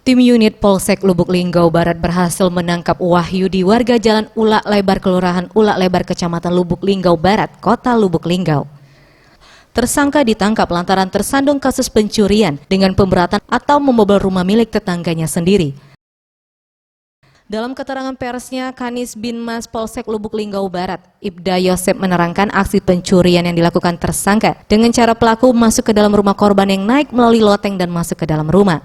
Tim unit Polsek Lubuk Linggau Barat berhasil menangkap Wahyudi, warga Jalan Ulak Lebar, Kelurahan Ulak Lebar, Kecamatan Lubuk Linggau Barat, Kota Lubuk Linggau. Tersangka ditangkap lantaran tersandung kasus pencurian dengan pemberatan atau membobol rumah milik tetangganya sendiri. Dalam keterangan persnya, Kanis Binmas Polsek Lubuk Linggau Barat, Ibda Yosep menerangkan aksi pencurian yang dilakukan tersangka dengan cara pelaku masuk ke dalam rumah korban yang naik melalui loteng dan masuk ke dalam rumah.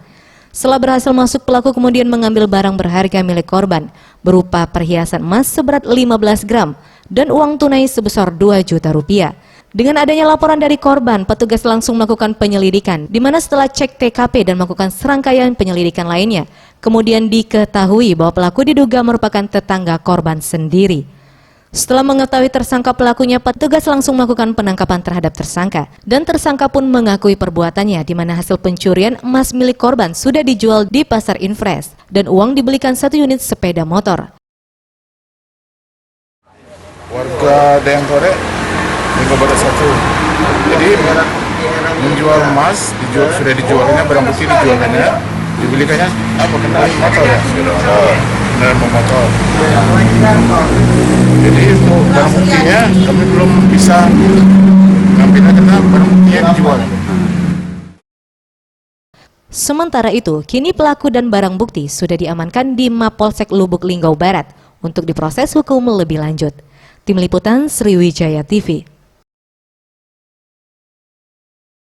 Setelah berhasil masuk, pelaku kemudian mengambil barang berharga milik korban berupa perhiasan emas seberat 15 gram dan uang tunai sebesar 2 juta rupiah. Dengan adanya laporan dari korban, petugas langsung melakukan penyelidikan, di mana setelah cek TKP dan melakukan serangkaian penyelidikan lainnya, kemudian diketahui bahwa pelaku diduga merupakan tetangga korban sendiri. Setelah mengetahui tersangka pelakunya, petugas langsung melakukan penangkapan terhadap tersangka. Dan tersangka pun mengakui perbuatannya, di mana hasil pencurian emas milik korban sudah dijual di pasar Infres dan uang dibelikan 1 unit sepeda motor. Warga Dayangkore, Linggau Barat 1. Jadi menjual emas, sudah dijualnya, barang bukti dijualnya, dibelikannya kendaraan motor ya? Kendaraan motor. Jadi untuk barang buktinya kami belum bisa ngambilnya karena barang buktinya dijual. Sementara itu, kini pelaku dan barang bukti sudah diamankan di Mapolsek Lubuk Linggau Barat untuk diproses hukum lebih lanjut. Tim Liputan Sriwijaya TV.